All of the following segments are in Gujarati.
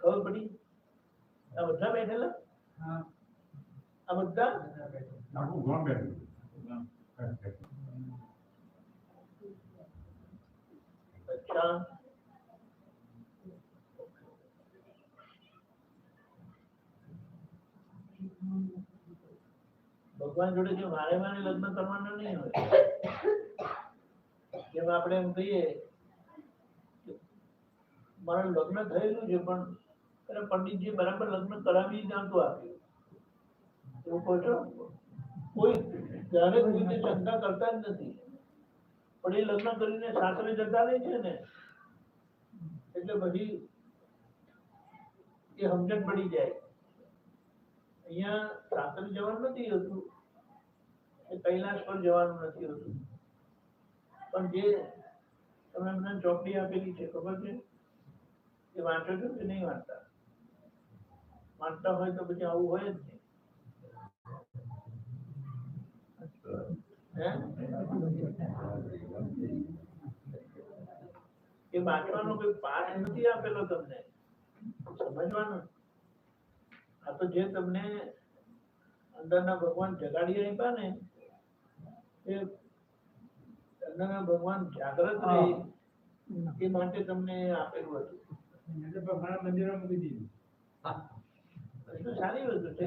ખબર પડી? આ બધા બેઠેલા? આ બધા આખું ગામ બેઠું. અચ્છા, ભગવાન જોડે જે વારે વારે લગ્ન કરવાના નહીં હોય. જેમ આપણે એમ કહીએ મારું લગ્ન થયેલું છે પણ અરે પંડિતજી બરાબર લગ્ન કરાવી જ નતું આપ્યું, એવું કહો છો? કોઈ ત્યારે કોઈને શંકા કરતા જ નથી, પણ એ લગ્ન કરીને સાસરે જતા રહે છે ને એટલે બધી એ સમજણ પડી જાય. અહીંયા સાસરે જવાનું નથી હોતું, એ કૈલાશ પર જવાનું નથી હોતું, પણ જે તમે મને ચોપડી આપેલી છે ખબર છે એ વાંચો છો કે નહીં વાંચતા? વાંચતા હોય તો પછી આવું હોય જ નહીં. એ વાંચવાનો કોઈ પાઠ નથી આપેલો તમને, સમજવાનું. આ તો જે તમને અંદરના ભગવાન જગાડી આપ્યા ને એ અંદરના ભગવાન જાગ્રત રહે એ માટે તમને આપેલું હતું. સારી વસ્તુ છે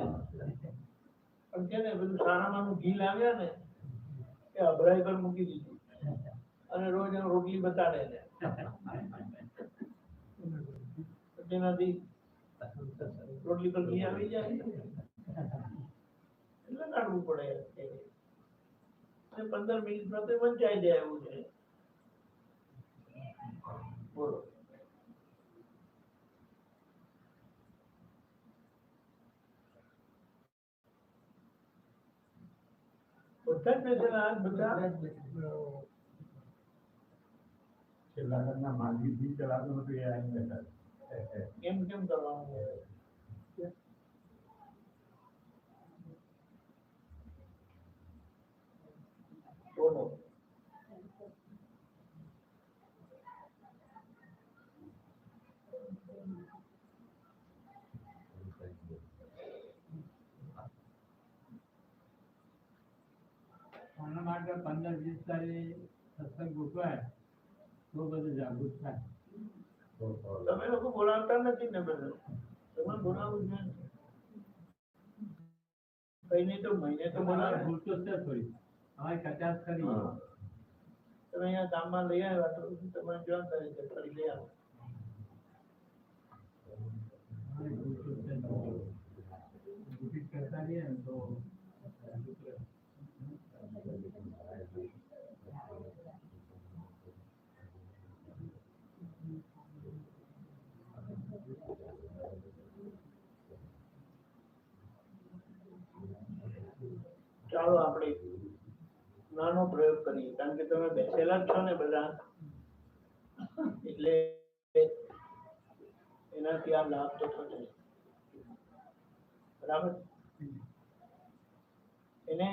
પણ છે ને બધું સારામાંનું ઘી લાવ્યા ને એ અભરાઈ પર મૂકી દીધું અને રોજ રોટલી બતાડે ને તેનાથી રોટલી પર ઘી આવી જાય એટલે કાઢવું પડે. 15 મિનિટમાં તો વંચાઈ જાય એવું છે. બોલો. બધા જ બેઠેલા બધા છેલ્લા લગ્નના માલવી ચલાવતું હતું એ આવીને બેઠા. કેમ કેમ કરવાનું છે? બોલો. આના માટે 15-20 તારીખ સત્સંગ ગોઠવાય તો બધું જાગૃત થાય. તમે લોકો બોલાવતા નથી ને બધું, તમે બોલાવવું છે કઈ નહીં તો મહિને તો બોલાવે. ભૂલ તો છે થોડી, હવે 50 કરી તમે અહીંયા ગામમાં લઈ આવ્યા તો તમે જવાબદારી છે ફરી લઈ આવો. કરતા રહીએ ને તો ચાલો આપણે નાનો પ્રયોગ કરીએ કારણ કે તમે બેસેલા જ છો ને બધા એટલે એનાથી આ લાભ તો થશે. બરાબર? એને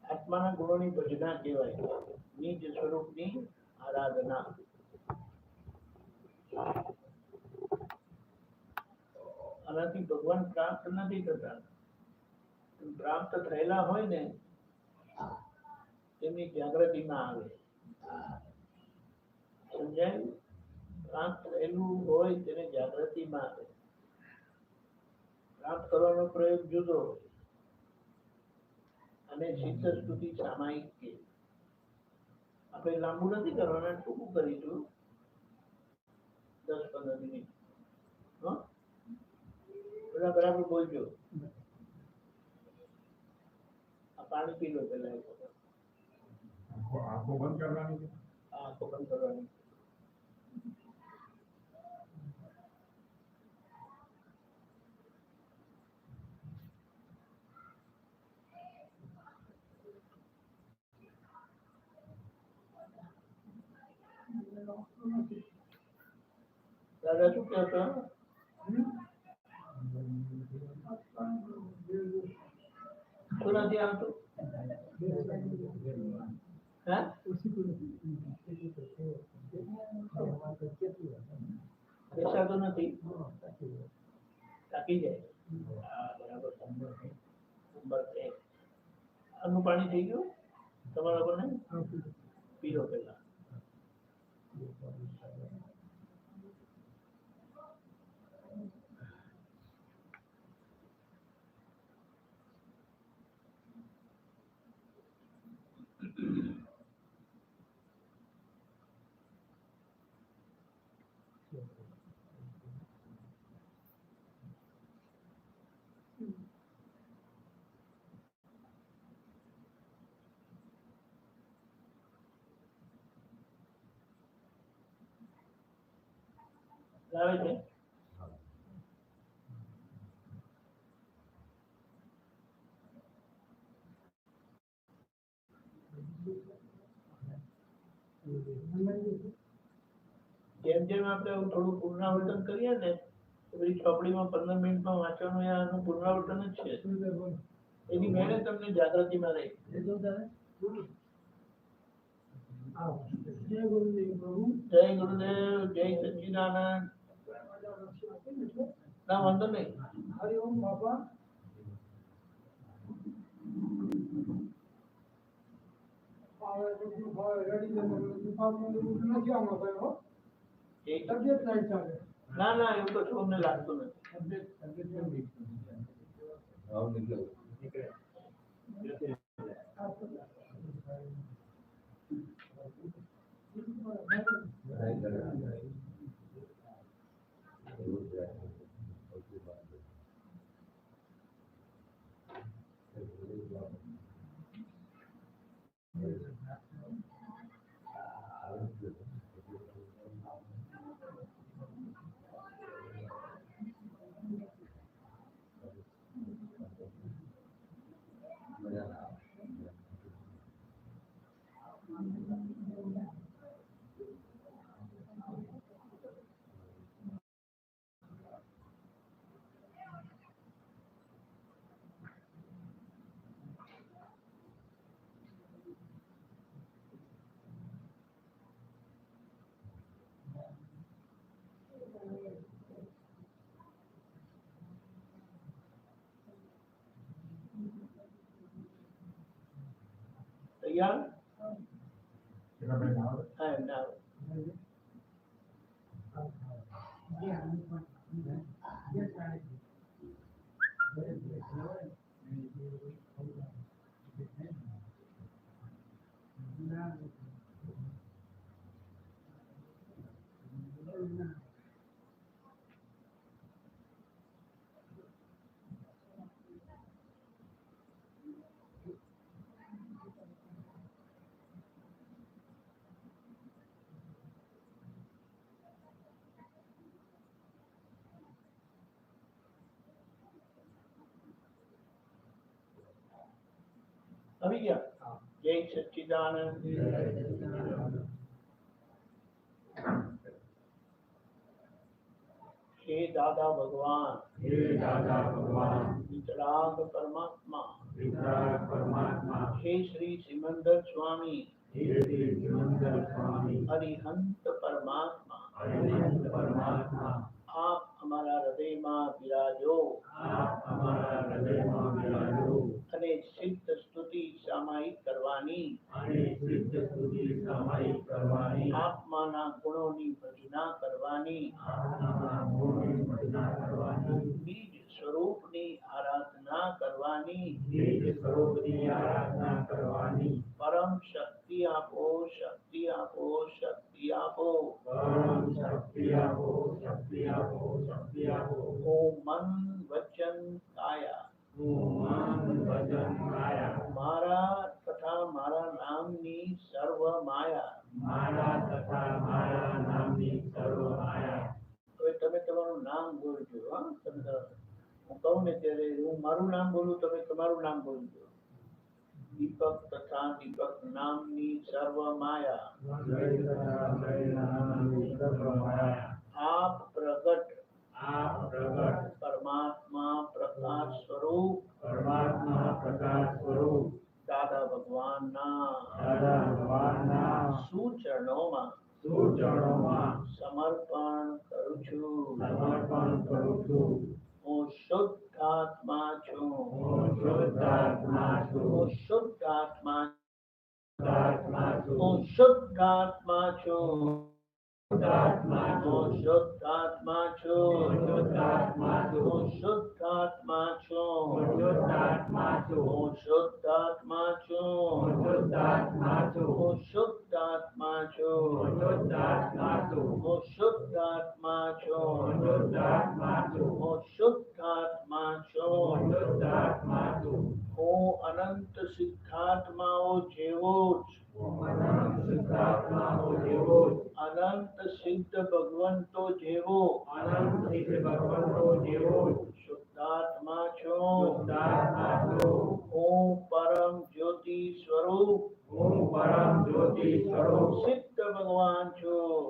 આત્માના ગુણોની ભજના કહેવાય, નિજ સ્વરૂપની આરાધના. આનાથી ભગવાન પ્રાપ્ત નથી થતા. પ્રાપ્ત થયેલા હોય ને તેમની જાગૃતિમાં આવે. સમજાય? પ્રાપ્ત થયેલું હોય તેને જાગૃતિમાં આવે. પ્રાપ્ત કરવાનો પ્રયોગ જુદો અને સિદ્ધ સ્તુતિ સામાયિક છે. આપણે લાંબુ નથી કરવાના, ટૂંકું કરીશું 10-15 મિનિટ. બધા બરાબર બોલજો. આ પાણી પી લો પેલા. આંખો બંધ કરવાની છે. આંખો બંધ કરવાની. દાદા શું કહો છો? શું નથી આવતું? નથી ટાંકી જાય હા બરાબર નંબર છે આનું પાણી થઈ ગયું તમારા લોકોને પીરો પેલા લાવે છે જેમ જેમ આપણે થોડું પુનરાવર્તન કરીએ ને તો બધી ચોપડીમાં 15 મિનિટમાં વાંચવાનું એ આનું પુનરાવર્તન જ છે એની મહેનત તમને જાગૃતિમાં રહે જય ગુરુદેવ જય સચ્ચિદાનંદ ના વાંધો નહીં હરિઓમ બાપા તબિયત નહીં ચાલે ના ના એવું તો શું અમને લાગતું નથી તૈયાર હા એમને આવે આવી ગયા જય સચ્ચિદાનંદ હે દાદા ભગવાન વિતરાગ પરમાત્મા હે શ્રી સિમંદર સ્વામી હરિહંત પરમાત્મા આપ અમારા હૃદયમાં બિરાજો અને સિદ્ધ સ્તુતિ સામાયિક કરવાની આત્માના ગુણોની ભજના કરવાની બીજ સ્વરૂપની આરાધના કરવાની પરમ શક્તિ આપો શક્તિ આપો શક્તિ આપો ઓમ મન વચન કાયા મારા તથા મારા નામની સર્વ માયા હવે તમે તમારું નામ બોલજો હા તમે હું કહું ને ત્યારે હું મારું નામ બોલું તમે તમારું નામ બોલજો દીપક તથા દીપક નામની સર્વ માયા આપ પ્રગટ પરમાત્મા પ્રકાશ સ્વરૂપ દાદા ભગવાનના સુચરણા ચરણોમાં સમર્પણ કરું છું. હું શુદ્ધાત્મા છું. હું શુદ્ધાત્મા છું. હું શુદ્ધાત્મા છું. હું શુદ્ધાત્મા છું. હું શુદ્ધાત્મા છું. હું શુદ્ધાત્મા છું. હું શુદ્ધાત્મા છું. હું શુદ્ધાત્મા છું. હું અનંત સિદ્ધાત્માઓ જેવો જ અનંત સિદ્ધ ભગવંતો જેવો શુદ્ધાત્મા છું. હું પરમ જ્યોતિ સ્વરૂપ સિદ્ધ ભગવાન છું.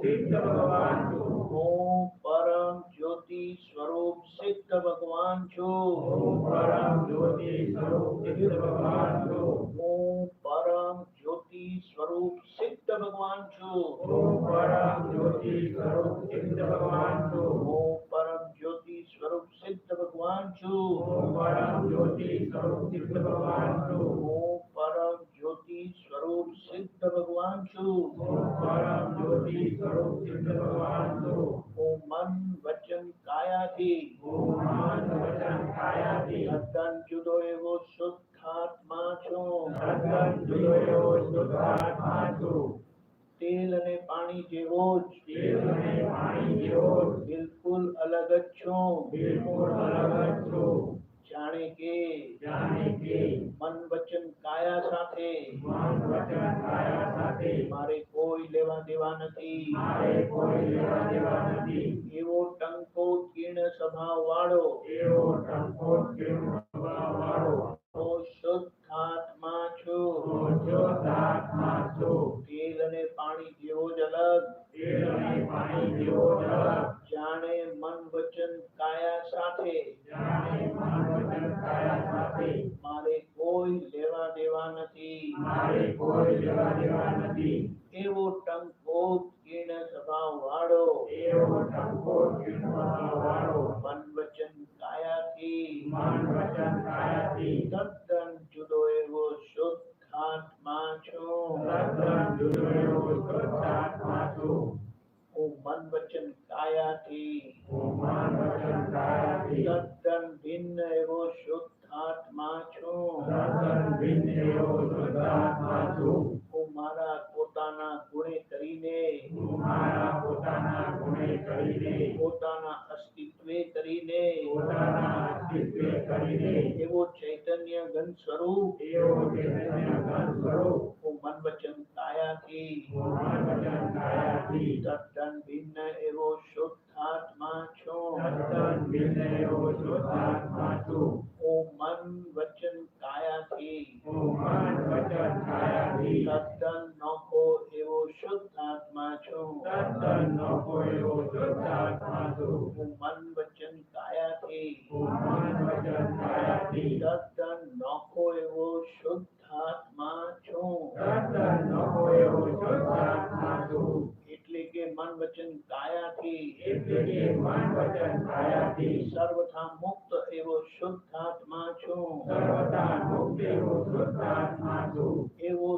હું પરમ જ્યોતિ સ્વરૂપ સિદ્ધ ભગવાન છું. હું પરમ જ્યોતિ સ્વરૂપ સિદ્ધ ભગવાન છું. હું પરમ જ્યોતિ સ્વરૂપ સિદ્ધ ભગવાન છું. હું પરમ જ્યોતિ સ્વરૂપ સિદ્ધ ભગવાન છું. હું મન વચન કાયાથી તદ્દન જુદો એવો શુદ્ધાત્મા છું. તેલ અને પાણી જેવો જ બિલકુલ અલગ જ છું. જાણે કે મન વચન કાયા સાથે મારે કોઈ લેવા દેવા નથી. એવો ટંકો કીર્ણ સ્વભાવ વાળો હું શુદ્ધાત્મા છું. તેલ અને પાણી જેવો જ અલગ જાણે મન વચન કાયા સાથે મારે કોઈ લેવા દેવા નથી. એવો ટંકો કીર્ણ સ્વભાવ વાળો મન વચન કાયાથી તદ્દન જુદો એવો શુદ્ધાત્મા છું. હું મન વચન કાયાથી તદ્દન ભિન્ન એવો શુદ્ધાત્મા છું. હું મારા પોતાના ગુણે કરીને પોતાના અસ્તિત્વે કરીને એવો ચૈતન્ય ઘન સ્વરૂપ હું મન વચન કાયાથી તદ્દન ભિન્ન એવો શુદ્ધાત્મા છું. હું મન વચન કાયાથી તદ્દન નોખો એવો શુદ્ધાત્મા છું. હું મન વચન કાયાથી તદ્દન નોખો એવો શુદ્ધાત્મા છું. એટલે કે મન વચન કાયાથી સર્વથા મુક્ત એવો શુદ્ધાત્મા છું. એવો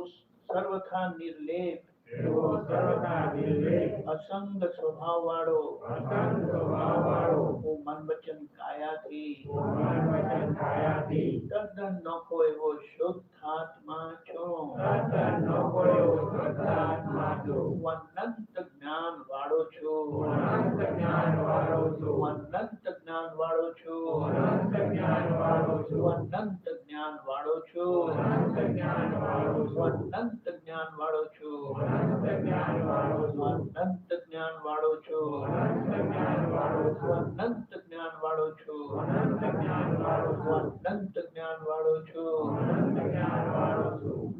સર્વથા નિર્લેપ અસંગ સ્વભાવ વાળો હું મન વચન કાયાથી તદ્દન નોખો એવો શુદ્ધાત્મા છું. હું અનંત જ્ઞાન વાળો છું. હું અનંત જ્ઞાન વાળો છું. હું અનંત જ્ઞાન વાળો છું. હું અનંત જ્ઞાન વાળો છું. હું અનંત જ્ઞાન વાળો છું. હું અનંત જ્ઞાન વાળો છું. હું અનંત જ્ઞાન વાળો છું. હું અનંત જ્ઞાન વાળો છું. હું અનંત જ્ઞાન વાળો છું.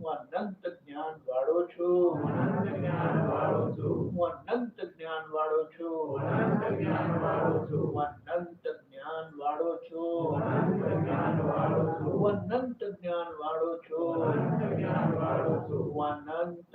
હું અનંત જ્ઞાન વાળો છું. હું અનંત જ્ઞાન વાળો છું. હું અનંત જ્ઞાન વાળો છું. હું અનંત જ્ઞાન વાળો છું. હું અનંત જ્ઞાન વાળો છું. હું અનંત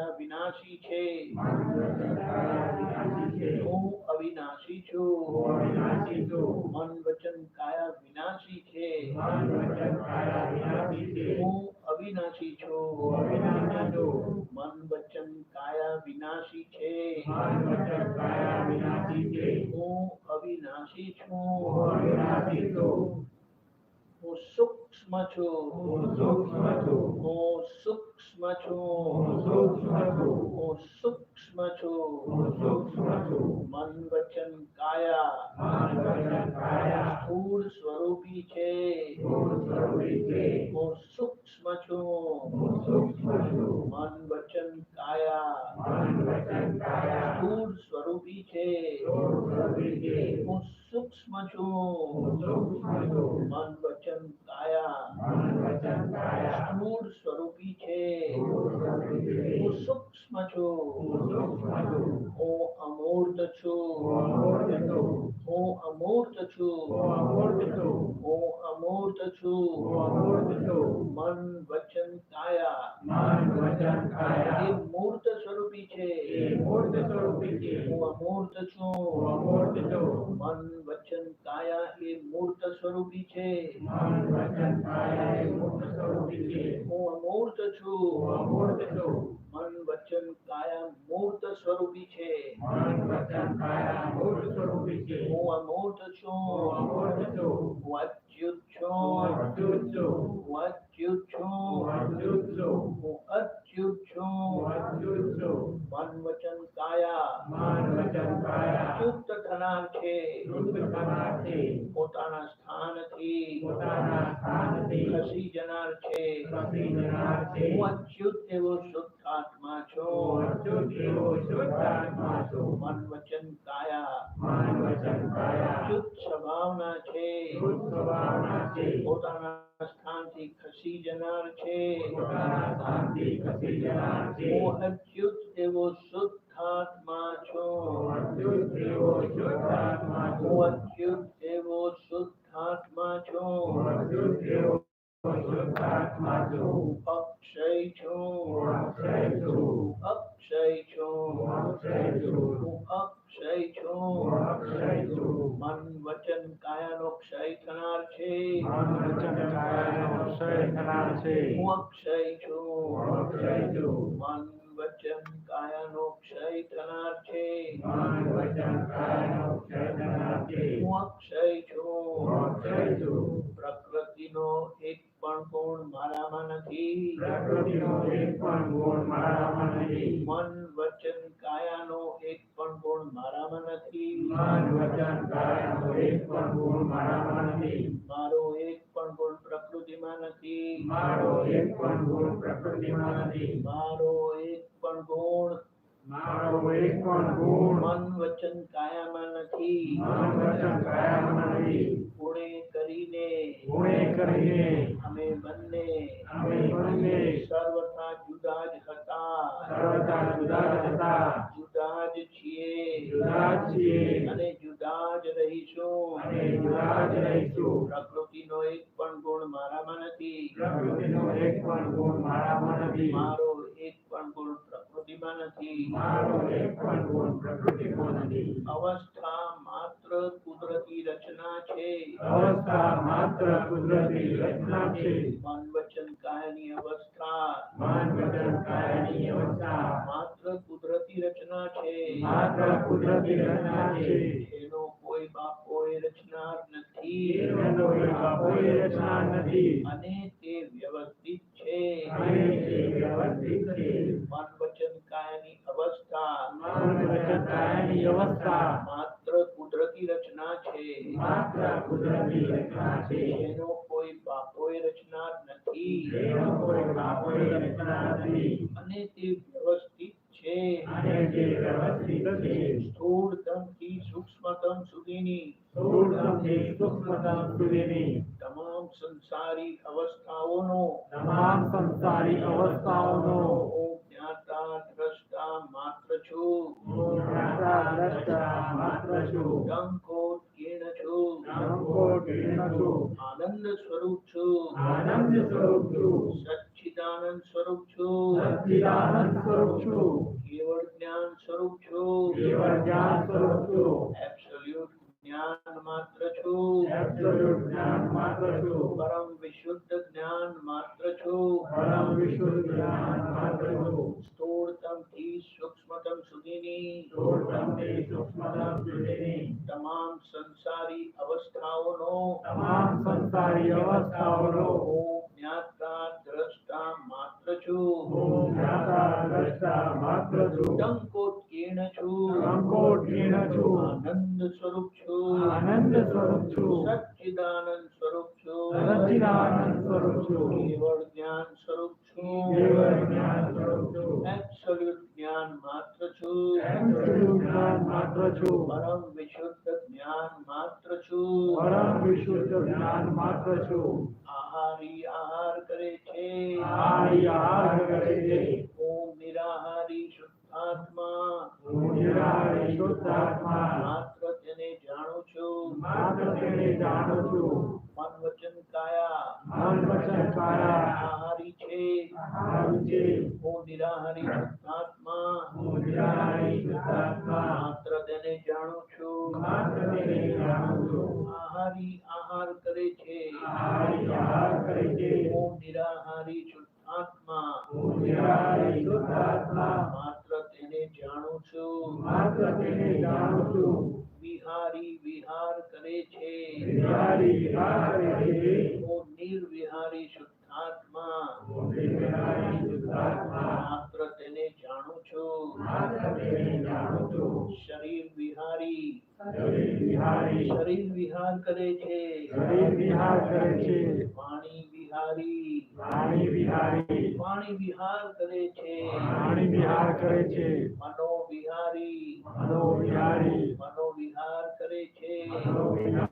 કાયા વિનાશી છે મન વચન કાયા વિનાશી છે હું અવિનાશી છું હું અવિનાશી છું મન વચન કાયા વિનાશી છે મન વચન કાયા વિનાશી છે હું અવિનાશી છું હું અવિનાશી છું મન વચન કાયા વિનાશી છે મન વચન કાયા વિનાશી છે હું અવિનાશી છું હું અવિનાશી છું હું સૂક્ષ્મ છું હું સૂક્ષ્મ છું હું સૂક્ષ્મ છું હું સૂક્ષ્મ છું હું સૂક્ષ્મ છું હું સૂક્ષ્મ છું મન વચન કાયા મન વચન કાયા સ્થૂળ સ્વરૂપી છે સ્થૂળ સ્વરૂપી છે હું સૂક્ષ્મ છું હું સૂક્ષ્મ છું મન વચન કાયા મન વચન કાયા સ્થૂળ સ્વરૂપી છે સ્થૂળ સ્વરૂપી છે હું સૂક્ષ્મ છું હું સૂક્ષ્મ છું મન વચન કાયા મન વચન કાયા સ્થૂળ સ્વરૂપી છે સ્થૂળ સ્વરૂપી છે હું સૂક્ષ્મ છું હું સૂક્ષ્મ છું હું અમૂર્ત છું હું અમૂર્ત છું હું અમૂર્ત છું હું અમૂર્ત છું હું અમૂર્ત છું હું અમૂર્ત છું મન વચન કાયા મન વચન એ કાયા મૂર્ત સ્વરૂપી છે એ મૂર્ત સ્વરૂપી છે હું અમૂર્ત છું હું અમૂર્ત છું મન વચન કાયા એ મૂર્ત સ્વરૂપી છે મન વચન કાયા એ મૂર્ત સ્વરૂપી છે હું અમૂર્ત હું છું અમૂર્ત છું મન વચન કાયા મૂર્ત સ્વરૂપી છે મન વચન કાયા મૂર્ત સ્વરૂપી છે હું અમૂર્ત છું હું અમૂર્ત છું હું અચ્યુત હું છું અચ્યુત છું હું અચ્યુત છું હું અચ્યુત છું હું અચ્યુત છું હું અચ્યુત છું મન વચન કાયા મન વચન કાયા ચુપ્ત થનાર છે શુદ્ધ થનાર છે પોતાના સ્થાનથી પોતાના સ્થાનથી ખસી જનાર છે ખસી જનાર છે હું અચ્યુત એવો શુદ્ધાત્મા હું છું અચ્યુત એવો શુદ્ધ આત્મા છું મન વચન કાયા મન વચન કાયા શુદ્ધ સ્વભાવના છે શુદ્ધ સ્વભાવના છે પોતાના સ્થાનથી ખસી જનાર છે પોતાના સ્થાનથી ખસી જનાર છે હું અચ્યુત એવો શુદ્ધાત્મા છું હું અચ્યુત એવો શુદ્ધ આત્મા હું છું અચ્યુત એવો શુદ્ધાત્મા હું છું અચ્યુત એવો શુદ્ધ આત્મા છું અક્ષય છું હું અક્ષય છું અક્ષય છું હું અક્ષય છું હું અક્ષય હું છું અક્ષય છું મન વચન કાયાનો ક્ષય થનાર છે મન વચન કાયાનો ક્ષય થનાર છે હું અક્ષય છું હું અક્ષય છું મન વચન કાયાનો ક્ષય થનાર છે મન વચન કાયાનો ક્ષય થનાર છે હું અક્ષય હું છું અક્ષય છું પ્રકૃતિનો એક પણ ગુણ મારામાં નથી પ્રકૃતિનો એક પણ ગુણ મારામાં નથી મન વચન કાયાનો એક પણ ગુણ મારામાં નથી મન વચન કાયાનો એક પણ ગુણ મારામાં નથી મારો એક પણ ગુણ પ્રકૃતિમાં નથી મારો એક પણ ગુણ પ્રકૃતિમાં નથી મારો એક પણ ગુણ મારો એક પણ ગુણ મન વચન કાયામાં નથી મન વચન કાયામાં નથી ગુણે કરીને ગુણે કરીને અમે બંને સર્વથા જુદા જ હતા સર્વથા જુદા જ હતા જુદા જ છીએ જુદા જ છીએ અને જુદા જ રહીશું અને જુદા જ રહીશું પ્રકૃતિનો એક પણ ગુણ મારામાં નથી પ્રકૃતિનો એક પણ ગુણ મારામાં નથી મારો એક પણ ગુણ પ્રકૃતિમાં નથી મારો એક પણ ગુણ પ્રકૃતિમાં નથી અવસ્થા માત્ર કુદરતી રચના છે અવસ્થા માત્ર કુદરતી રચના છે મન વચન કાયાની અવસ્થા મન વચન કાયાની અવસ્થા માત્ર કુદરતી રચના છે માત્ર કુદરતી રચના છે એનો કોઈ બાપોએ રચનાર નથી એનો કોઈ બાપોએ રચના નથી અને તે વ્યવસ્થિત છે અને તે વ્યવસ્થિત છે મન વચન કાયાની અવસ્થા મન વચન કાયાની અવસ્થા માત્ર કુદરતી રચના છે માત્ર કુદરતી રચના છે એનો કોઈ બાપોએ રચનાર નથી એનો કોઈ બાપોએ રચના નથી અને તે વ્યવસ્થિત છે અને તે વ્યવસ્થિત છે સ્થૂળતમથી સૂક્ષ્મતમ સુધીની સ્થૂળતમથી સૂક્ષ્મતમ સુધીની તમામ સંસારી અવસ્થાઓનો તમામ સંસારી અવસ્થાઓનો હું જ્ઞાતા દ્રષ્ટા માત્ર છું હું જ્ઞાતા દ્રષ્ટા માત્ર છું ડંકોત્કીર્ણ છું સંકોચહીન છું આનંદ સ્વરૂપ છું આનંદ સ્વરૂપ છું સચ્ચિદાનંદ સ્વરૂપ છું સચ્ચિદાનંદ સ્વરૂપ છું. કેવળ જ્ઞાન સ્વરૂપ છું. કેવળ જ્ઞાન સ્વરૂપ છું. એબ્સોલ્યુટ જ્ઞાન માત્ર છું. એબ્સોલ્યુટ જ્ઞાન માત્ર છું. પરમ વિશુદ્ધ જ્ઞાન માત્ર છું. પરમ વિશુદ્ધ જ્ઞાન માત્ર છું. સ્થૂળતમથી સૂક્ષ્મતમ સુધીની સ્થૂળતમથી સૂક્ષ્મતમ સુધીની તમામ સંસારી અવસ્થાઓનો તમામ સંસારી અવસ્થાઓનો હું જ્ઞાતા દ્રષ્ટા માત્ર છું. હું જ્ઞાતા દ્રષ્ટા માત્ર છું. સંકોચીર્ણ છું. સંકોચીર્ણ છું. આનંદ સ્વરૂપ છું. આનંદ સ્વરૂપ છું. સચ્ચિદાનંદ સ્વરૂપ છું. સચ્ચિદાનંદ સ્વરૂપ છું. કેવળ જ્ઞાન સ્વરૂપ છું. કેવળ જ્ઞાન સ્વરૂપ છું. એબ્સોલ્યુટ જ્ઞાન માત્ર છું. એબ્સોલ્યુટ જ્ઞાન માત્ર છું. પરમ વિશુદ્ધ જ્ઞાન માત્ર છું. પરમ વિશુદ્ધ જ્ઞાન માત્ર છું. આહારી આહાર કરે છે. આહારી આહાર કરે છે. હું નિરાહારી શુદ્ધાત્મા હું નિરાહારી શુદ્ધાત્મા માત્ર તેને જાણું છું. માત્ર તેને જાણું છું. મન વચન કાયા મન વચન કાયા આહારી છે. આહારી છે. હું નિરાહારી શુદ્ધાત્મા હું નિરાહારી શુદ્ધાત્મા માત્ર તેને જાણું છું. માત્ર તેને જાણું છું. આહારી આહાર કરે છે. આહારી આહાર કરે છે. હું નિરાહારી શુદ્ધાત્મા હું નિરાહારી શુદ્ધાત્મા માત્ર તેને જાણું છું. માત્ર તેને જાણું છું. વિહારી વિહાર કરે છે. વિહારી વિહાર કરે છે. હું નિર્વિહારી શુદ્ધાત્મા હું નિર્વિહારી શુદ્ધાત્મા માત્ર તેને જાણું છું. માત્ર તેને જાણું છું. શરીર વિહારી શરીર વિહારી શરીર વિહાર કરે છે. શરીર વિહાર કરે છે. પાણી વિહારી પાણી વિહારી પાણી વિહાર કરે છે. પાણી વિહાર કરે છે. મનો વિહારી મનો વિહારી મનો વિહાર કરે છે. મનો વિહાર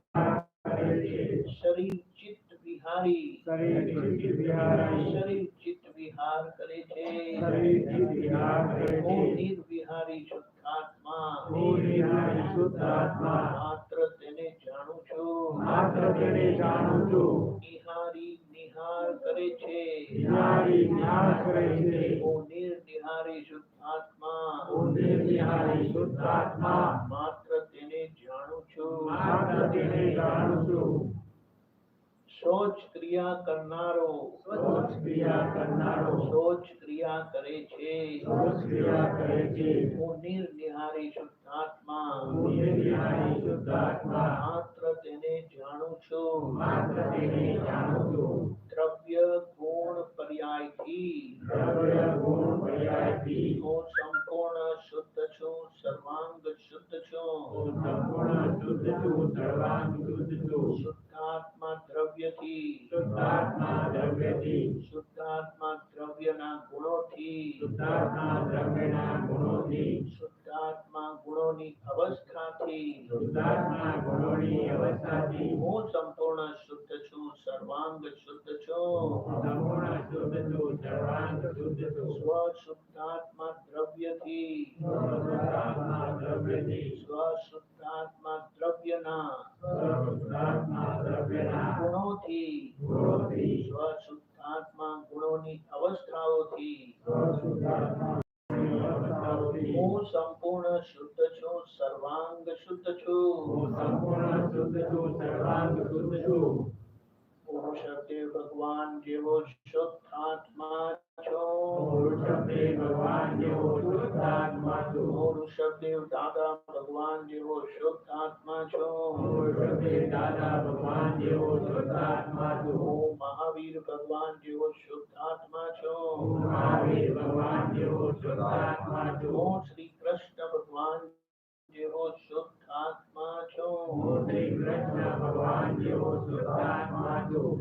કરે છે. શરીર ચિત્ત વિહારી શરીર ચિત્ત વિહારી શરીર ચિત્ત વિહાર કરે છે. શરીર ચિત્ત વિહાર કરે છે. હું નિર્વિહારી શુદ્ધાત્મા હું નિર્વિહારી શુદ્ધાત્મા માત્ર તેને જાણું છું. માત્ર તેને જાણું છું. નિહારી નિહાર કરે છે. નિહારી નિહાર કરે છે. હું નિર્નિહારી શુદ્ધાત્મા હું નિર્વિહારી શુદ્ધાત્મા માત્ર તેને જાણું છું. માત્ર તેને જાણું છું. શૌચ ક્રિયા કરનારો શૌચ ક્રિયા કરનારો શૌચ ક્રિયા કરે છે. શૌચ ક્રિયા કરે છે. હું નિર્નિહારી શુદ્ધાત્મા હું નિર્વિહારી શુદ્ધાત્મા માત્ર તેને જાણું છું. માત્ર તેને જાણું છું. દ્રવ્ય ગુણ પર્યાયથી દ્રવ્ય ગુણ પર્યાયથી હું સંપૂર્ણ શુદ્ધ છું. સર્વાંગ શુદ્ધ છું. હું સંપૂર્ણ શુદ્ધ છું. સર્વાંગ શુદ્ધ છું. શુદ્ધાત્મા દ્રવ્યથી શુદ્ધાત્મા દ્રવ્યથી શુદ્ધાત્મા દ્રવ્યના ગુણોથી શુદ્ધાત્મા દ્રવ્યના ગુણોથી શુદ્ધાત્મા ગુણોની અવસ્થાથી શુદ્ધાત્મા ગુણોની અવસ્થાથી હું સંપૂર્ણ શુદ્ધ છું. સર્વાંગ શુદ્ધ છું. સંપૂર્ણ શુદ્ધ છું. સર્વાંગ શુદ્ધ છું. સ્વ શુદ્ધાત્મા દ્રવ્યથી શુદ્ધાત્મા દ્રવ્યથી સ્વ શુદ્ધાત્મા દ્રવ્યના શુદ્ધાત્મા દ્રવ્યના ગુણોથી ગુણોથી સ્વ શુદ્ધાત્મા ગુણોની અવસ્થાઓથી શુદ્ધાત્મા અવસ્થાઓથી હું સંપૂર્ણ શુદ્ધ છું. સર્વાંગ શુદ્ધ છું. હું સંપૂર્ણ શુદ્ધ છું. સર્વાંગ શુદ્ધ છું. પુરુષદેવ ભગવાન જેવો શુદ્ધાત્મા છો. પુરુષદેવ ભગવાન જેવો શુદ્ધાત્મા છું. પુરુષદેવ દાદા ભગવાન જેવો શુદ્ધાત્મા છો. પુરુષદેવ દાદા ભગવાન જેવો શુદ્ધાત્મા છું. હું મહાવીર ભગવાન જેવો શુદ્ધાત્મા છો. હું મહાવીર ભગવાન જેવો શુદ્ધાત્મા છું. હું શ્રી કૃષ્ણ ભગવાન જેવો શુદ્ધાત્મા છો. હું શ્રી કૃષ્ણ ભગવાન જેવો શુદ્ધાત્મા છું.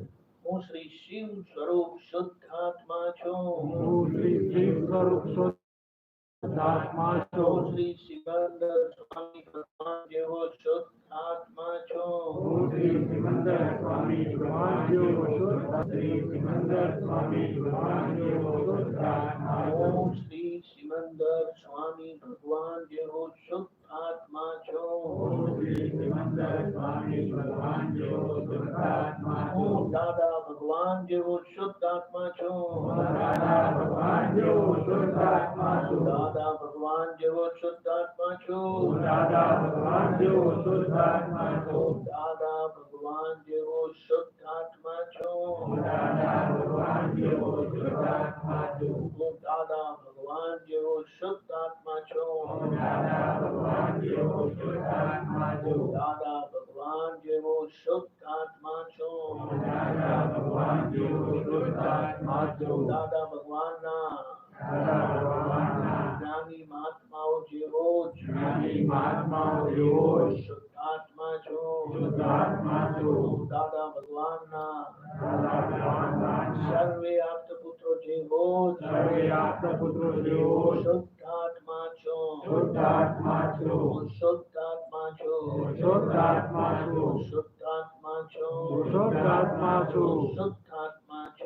હું શ્રી શિવ સ્વરૂપ શુદ્ધાત્મા છું. હું શ્રી શિવ સ્વરૂપ શુદ્ધાત્મા હું છું. શ્રી સિકંદર સ્વામી ભગવાન જેવો શુદ્ધાત્મા છું. હું શ્રી સિકંદર સ્વામી ભગવાન જેવો શુદ્ધ શ્રી સિકંદર સ્વામી ભગવાન જેવો શુદ્ધાત્મા છું. હું શ્રી સિમંદર સ્વામી ભગવાન જેવો શુદ્ધાત્મા છું. હું શ્રી સિકંદર સ્વામી ભગવાન જેવો શુદ્ધાત્મા છું. હું દાદા ભગવાન ભગવાન જેવો શુદ્ધ આત્મા છું. દાદા ભગવાન જેવો શુદ્ધ આત્મા છું. દાદા ભગવાન જેવો શુદ્ધ આત્મા છું. દાદા ભગવાન જેવો શુદ્ધ આત્મા છું. દાદા ભગવાન જેવો શુદ્ધ આત્મા છું. દાદા ભગવાન જેવો શુદ્ધ આત્મા છું. હું દાદા ભગવાન જેવો શુદ્ધ આત્મા છું. દાદા ભગવાન જેવો શુદ્ધ આત્મા છું. દાદા ભગવાન જેવો શુદ્ધ આત્મા છું. દાદા ભગવાન જેવો શુદ્ધ આત્મા છું. દાદા ભગવાનના દાદા ભગવાનના જ્ઞાની મહાત્માઓ જેવો જ જ્ઞાની મહાત્માઓ જેવો જ શુદ્ધ આત્મા છું. શુદ્ધ આત્મા છું. દાદા ભગવાનના દાદા ભગવાનના સર્વે આપતપુત્રો જેવો જ સર્વે આપતપુત્રો જેવો જ શુદ્ધ આત્મા છું. શુદ્ધ આત્મા છું. હું શુદ્ધ આત્મા છું. શુદ્ધ આત્મા છું. શુદ્ધ આત્મા છું. શુદ્ધ આત્મા છું. શુદ્ધ આત્મા છું.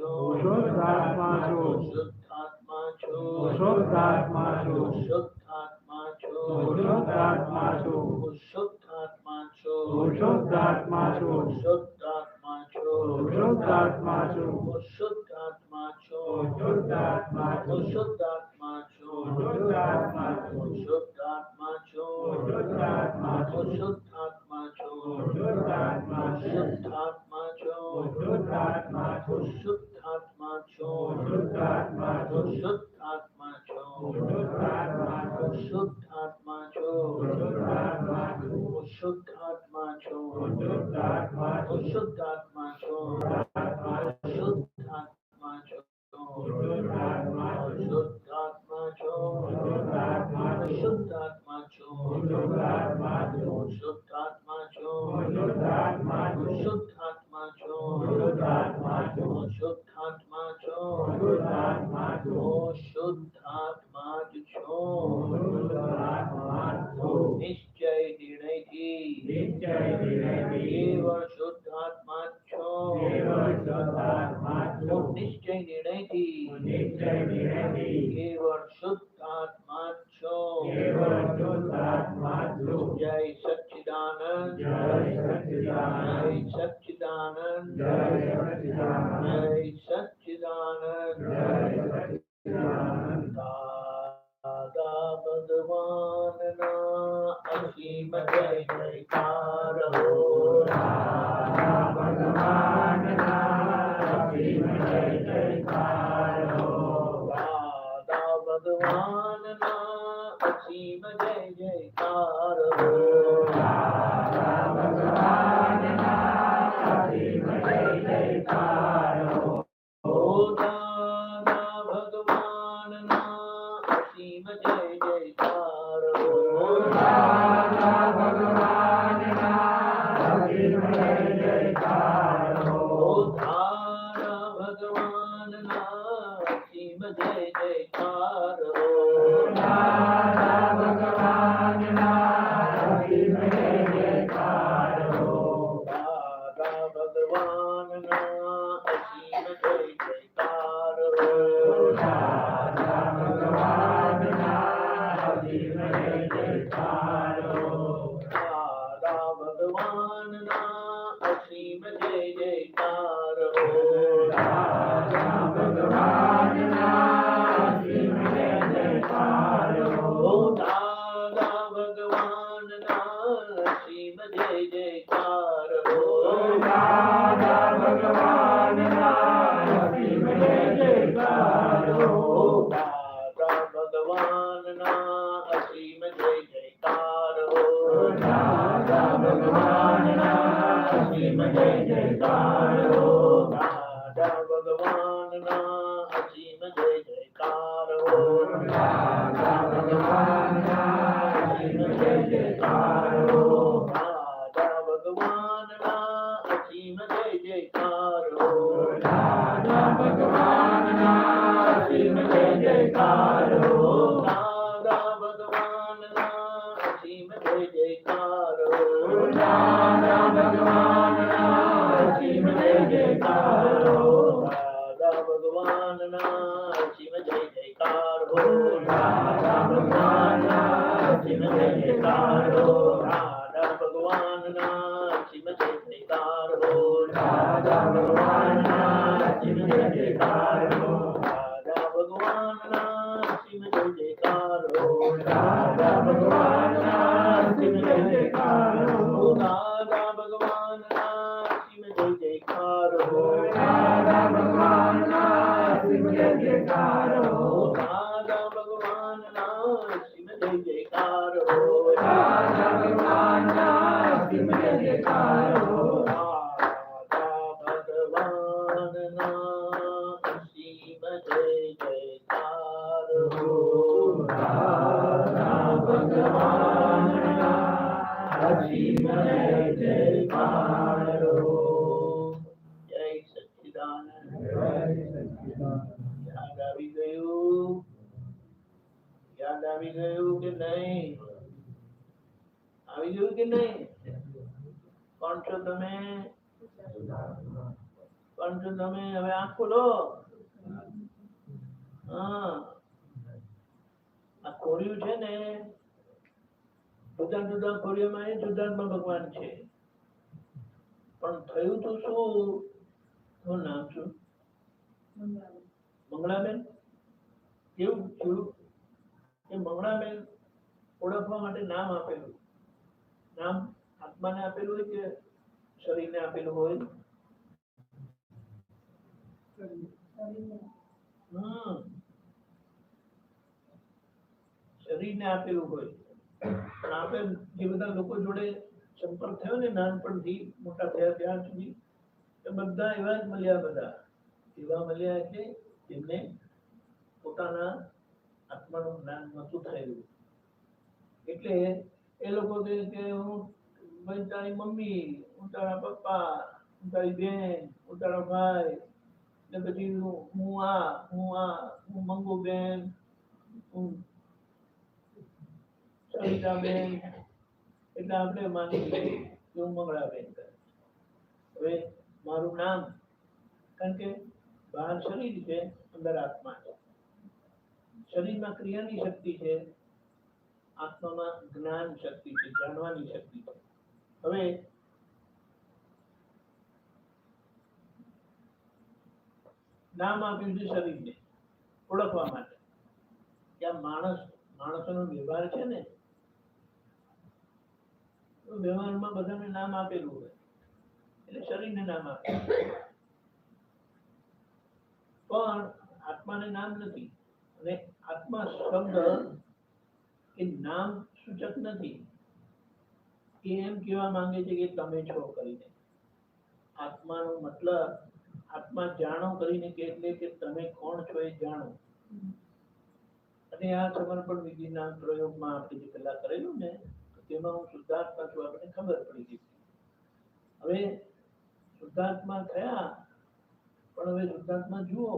શુદ્ધ આત્મા છું. શુદ્ધ આત્મા છું. શુદ્ધ આત્મા છું. શુદ્ધ આત્મા છું. શુદ્ધ આત્મા છું. હું શુદ્ધ આત્મા છું. શુદ્ધ આત્મા છું. શુદ્ધ આત્મા છું. શુદ્ધ આત્મા છું. હું શુદ્ધ આત્મા છું. શુદ્ધ આત્મા હું છું. શુદ્ધ આત્મા છું. શુદ્ધ આત્મા છું. હું શુદ્ધ આત્મા છું. શુદ્ધ આત્મા હું છું. શુદ્ધ આત્મા છું. શુદ્ધ આત્મા હું છું. શુદ્ધ આત્મા છું. શુદ્ધ આત્મા હું છું. શુદ્ધ આત્મા છું. શુદ્ધ આત્મા હું છું. શુદ્ધ આત્મા છું. શુદ્ધ આત્મા હું છું. શુદ્ધ આત્મા છું. શુદ્ધ આત્મા છું. હું શુદ્ધ આત્મા છું. શુદ્ધ આત્મા હું છું. શુદ્ધ આત્મા છું. આત્મા શુદ્ધ આત્મા છું. શુદ્ધ આત્મા શુદ્ધ આત્મા છું. શુદ્ધ આત્મા શુદ્ધ આત્મા છું. શુદ્ધ આત્મા છું. શુદ્ધ આત્મા છું. શુદ્ધ આત્મા છું. શુદ્ધ આત્મા છું. શુદ્ધ આત્મા છું. શુદ્ધ આત્મા છું. શુદ્ધ આત્મા છું. હું શુદ્ધ આત્મા જ છું. શુદ્ધ આત્મા છું. નિશ્ચય નિર્ણયથી નિશ્ચય નિર્ણયથી કેવળ શુદ્ધ આત્મા જ છું. કેવળ શુદ્ધ આત્મા છું. નિશ્ચય નિર્ણયથી નિશ્ચય નિર્ણયથી કેવળ શુદ્ધ આત્મા જ છું. કેવળ શુદ્ધ આત્મા છું. જય સચ્ચિદાનંદ. જય સચ્ચિદાનંદ. જય સચ્ચિદાનંદ. જય સચ્ચિદાનંદ. જય સચ્ચિદાનંદ. જય સચ્ચિદાનંદ. દાદા ભગવાનના અસીમ જય જયકાર હો. દાદા ભગવાનના અસીમ જય જયકાર હો. દાદા ભગવાનના અસીમ જય જયકાર હો. દાદા ભગવાનના અસીમ જય જયકાર હો. ઓ દાદા ભગવાનના અસીમ જય જયકાર હો. દાદા ભગવાનના અસીમ જય જયકાર હો. ઓ દાદા ભગવાનના અસીમ જય જયકાર હો. દાદા ભગવાનના અસીમ જય જયકાર હો. દાદા ભગવાનના અસીમ જય જયકાર હો. દાદા ભગવાનના અસીમ જય જયકાર હો. દાદા ભગવાનના અસીમ જય જયકાર હો. દાદા ભગવાનના અસીમ જય જયકાર હો. ઓ દાદા ભગવાનના અસીમ જય જયકાર હો. દાદા ભગવાનના અસીમ જય જયકાર હો. દાદા ભગવાનના અસીમ જય જયકાર હો. દાદા ભગવાનના અસીમ જય જયકાર હો. દાદા ભગવાનના અસીમ જય જયકાર હો. દાદા ભગવાનના અસીમ જય જયકાર હો. દાદા ભગવાનના અસીમ જય જયકાર હો. દાદા ભગવાનના અસીમ જય જયકાર હો. દાદા ભગવાનના અસીમ જય જયકાર હો. દાદા ભગવાનના અસીમ જય જયકાર હો. દાદા ભગવાનના અસીમ જય જયકાર હો. દાદા ભગવાનના અસીમ જય જયકાર હો. દાદા ભગવાનના અસીમ જય જયકાર હો. દાદા ભગવાનના સિંહ જય જયકારો દાદા ભગવાનના સિંહ જય જયકારો દાદા ભગવાનના સિંહ જય જયકારો દાદા ભગવાનના સિંહ જય જયકારો દાદા ભગવાનના સિંહ જય જયકારો દાદા ભગવાનના સિંહ જય જયકારો દાદા ભગવાનના સિંહ જય જયકારો દાદા ભગવાનના અસીમ જય જયકારો જય સચ્ચિદાનંદ જય સચ્ચિદાનંદ યાદ આવી ગયું કે નહીં આવી ગયું કે નહીં કોણ છો તમે હવે આંખ ખોલો હા આ ખોર્યું છે ને જુદા જુદા ખોરીઓમાં એ જુદામાં ભગવાન છે પણ થયું તો શું શું નામ શું મંગળાબેન કેવું થયું એ મંગળાબેન ઓળખવા માટે નામ આપેલું નામ આત્માને આપેલું હોય કે શરીરને આપેલું હોય શરીરને આપેલું હોય પણ આપણે જે બધા લોકો જોડે સંપર્ક થયો ને નાનપણથી મોટા થયા ત્યાં સુધી એ બધા એવા જ મળ્યા એવા મળ્યા એટલે જેમને પોતાના આત્માનું જ્ઞાન નહોતું થયેલું એટલે એ લોકો કે હું ભાઈ તારી મમ્મી હું તારા પપ્પા હું તારી બેન હું તારો ભાઈ ને પછી હું મંગુબેન હું સવિતાબેન એટલે આપણે માની લઈએ કે હું મંગળાબેન કહે હવે મારું નામ કારણ કે બહાર શરીર છે અંદર આત્મા છે શરીરમાં ક્રિયાની શક્તિ છે આત્મામાં જ્ઞાન શક્તિ છે જાણવાની શક્તિ છે હવે નામ આપ્યું છે શરીરને ઓળખવા માટે કે આ માણસોનો વ્યવહાર છે ને તો વ્યવહારમાં બધાને નામ આપેલું હોય એટલે શરીરને નામ આપેલું પણ આત્માને નામ નથી અને આત્મા શબ્દ એ નામ સૂચક નથી એ એમ કહેવા માંગે છે કે તમે છો કરીને આત્માનો મતલબ આત્મા જાણો કરીને કે એટલે કે તમે કોણ છો એ જાણો અને આ સમર્પણ વિધિના પ્રયોગમાં આપણે જે પહેલા કરેલું ને તેમાં હું શુદ્ધાત્મા છું આપણને ખબર પડી ગઈ હવે શુદ્ધાત્મા થયા પણ હવે શુદ્ધાત્મા જુઓ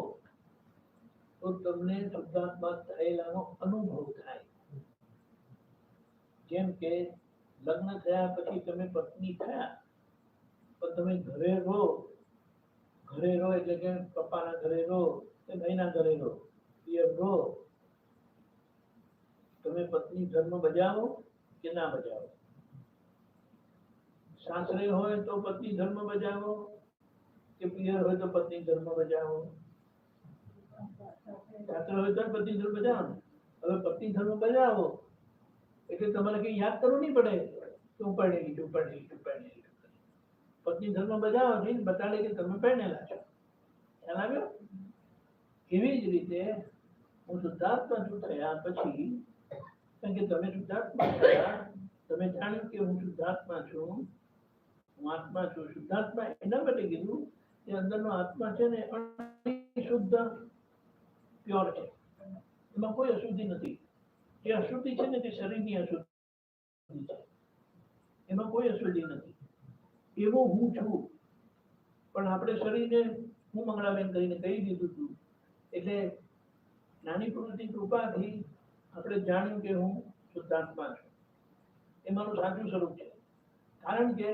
તો તમને શુદ્ધાત્મા થયેલાનો અનુભવ થાય જેમ કે લગ્ન થયા પછી તમે પત્ની થયા પણ તમે ઘરે રહો એટલે કે પપ્પાના ઘરે રહો કે ભાઈના ઘરે રહો પિયર રહો તમે પત્ની ધર્મ બજાવો કે ના બજાવો સાસરે હોય તો પત્ની ધર્મ બજાવો કે પિયર હોય તો પત્ની ધર્મ બજાવો સાસરે હોય તો પત્ની ધર્મ બજાવો હવે પત્ની ધર્મ બજાવો એટલે તમારે કઈ યાદ કરવું નહીં પડે કે હું પરણેલી છું પત્ની ધર્મ બજાવો નહીં બતાડે કે તમે પરણેલા છો ખ્યાલ આવ્યો એવી જ રીતે હું શુદ્ધાત્મા છું થયા પછી કારણ કે તમે શુદ્ધાત્મા થયા તમે જાણ્યું કે હું શુદ્ધાત્મા છું હું આત્મા છું શુદ્ધાત્મા એના માટે કીધું કે અંદરનો આત્મા છે ને શુદ્ધ પ્યોર છે એમાં કોઈ અશુદ્ધિ નથી જે અશુદ્ધિ છે ને તે શરીરની અશુદ્ધિ છે એમાં કોઈ અશુદ્ધિ નથી એવો હું છું પણ આપણે શરીરને હું મંગળાબેન કરીને કહી દીધું હતું એટલે નાની પુરુષની કૃપાથી આપણે જાણ્યું કે હું શુદ્ધાત્મા છું એ મારું સાચું સ્વરૂપ છે કારણ કે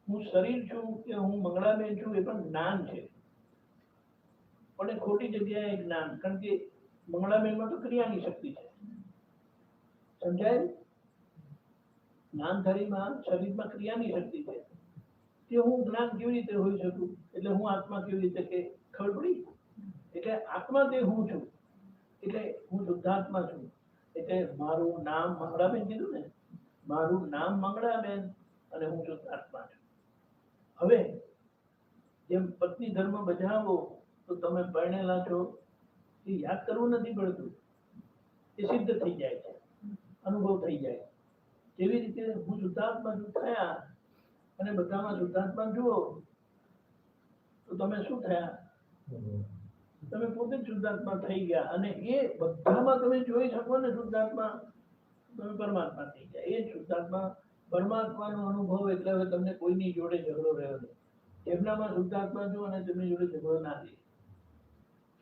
હું શરીર છું કે હું મંગળાબેન છું એ પણ જ્ઞાન છે પણ એ ખોટી જગ્યાએ જ્ઞાન કારણ કે મંગળાબેનમાં તો ક્રિયાની શક્તિ છે સમજાય જ્ઞાનધારીમાં શરીરમાં ક્રિયાની શક્તિ છે તે હું જ્ઞાન કેવી રીતે હોઈ શકું એટલે હું આત્મા કેવી રીતે કે ખબર પડી એટલે આત્મા તે હું છું એટલે હું શુદ્ધાત્મા છું. એટલે મારું નામ મંગળાબેન કીધું ને, મારું નામ મંગળાબેન અને હું શુદ્ધાત્મા છું. હવે જેમ પત્ની ધર્મ બજાવો તો તમે પરણેલા છો એ યાદ કરવું નથી પડતું, એ સિદ્ધ થઈ જાય છે, અનુભવ થઈ જાય. જેવી રીતે હું શુદ્ધાત્મા છું થયા અને બધામાં શુદ્ધાત્મા જુઓ તો તમે શું થયા? તમે પોતે જ શુદ્ધાત્મા થઈ ગયા અને એ બધામાં તમે જોઈ શકો ને શુદ્ધાત્મા, તમે પરમાત્મા થઈ ગયા. એ જ શુદ્ધાત્મા પરમાત્માનો અનુભવ. એટલે હવે તમને કોઈની જોડે ઝઘડો રહ્યો નહીં. જેમનામાં શુદ્ધાત્મા છો અને તેમની જોડે ઝઘડો ના રહે.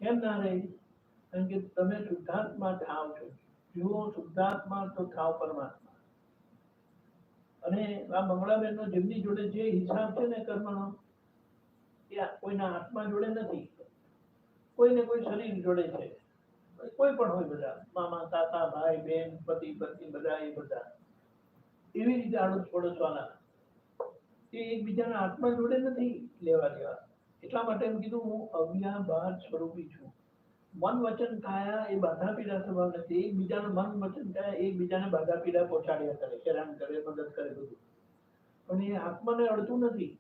કેમ ના રહે? કારણ કે તમે શુદ્ધાત્મા થાવ છો. જુઓ શુદ્ધાત્મા તો થાવ પરમાત્મા. અને આ મંગળાબેનનો જેમની જોડે જે હિસાબ છે ને કર્મનો, એ કોઈના આત્મા જોડે નથી, કોઈને કોઈ શરીર જોડે છે. કોઈ પણ હોય, બધા મામા કાકા ભાઈ બહેન પતિ પત્ની બધા એ બધા એવી રીતે આડોશ પડોશ વાળા, એ એકબીજાના આત્મા જોડે નથી લેવા દેવા. એટલા માટે એમ કીધું હું અવ્યાભાર સ્વરૂપી છું. મન વચન કાયા એ બાધા પીડા સ્વભાવ નથી. એકબીજાનું મન વચન કાયા એકબીજાને બાધા પીડા પહોંચાડ્યા કરે, હેરાન કરે, મદદ કરે બધું, પણ એ આત્માને અડતું નથી.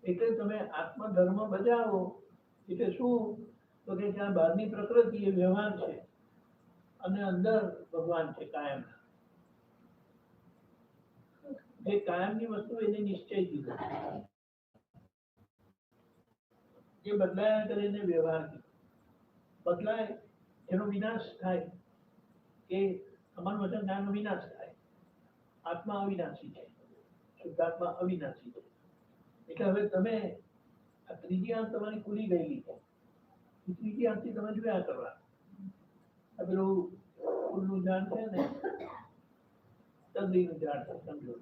એટલે તમે આત્મા ધર્મ બજાવો એટલે શું? તો કે ત્યાં બહારની પ્રકૃતિ એ વ્યવહાર છે અને અંદર ભગવાન છે કાયમ. જે કાયમની વસ્તુ એને નિશ્ચય કીધો, જે બદલાયા કરે એને વ્યવહાર કીધો. બદલાય એનો વિનાશ થાય, કે સમાન વચન કાયનો વિનાશ થાય. આત્મા અવિનાશી છે, શુદ્ધાત્મા અવિનાશી છે. એટલે હવે તમે આ ત્રીજી આંખ તમારી ખુલી ગયેલી છે, ત્રીજી આંખથી તમે જોયા કરવા. આ પેલું ફૂલનું ઝાડ છે ને, તંદ્રીનું ઝાડ છે, સમજો.